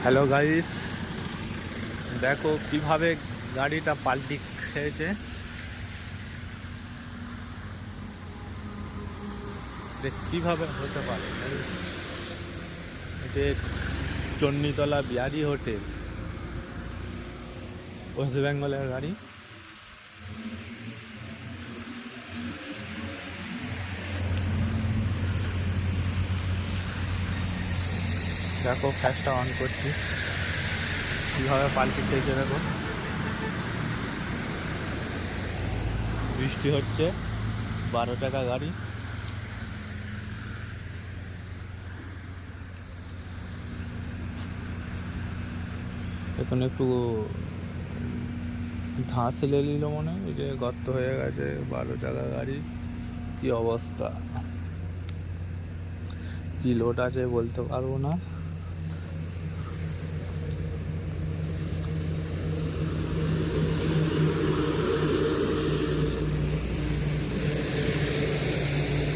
Hello guys, দেখো কিভাবে গাড়িটা পাল্টি খেয়েছে। দেখ কিভাবে হতে পারে। এটা চণ্ডীতলা বিহারি হোটেল, ওয়েস্ট বেঙ্গলের গাড়ি। দেখো ফ্ল্যাশটা অন করছি, কিভাবে পাল্টি খেয়েছে। দেখো বৃষ্টি হচ্ছে, 12 টাকা গাড়ি। এখন একটু ধাঁচ এলে নিল মনে হয়, এই যে গর্ত হয়ে গেছে। 12 টাকা গাড়ি, কি অবস্থা, কি লোড আছে বলতে পারবো না।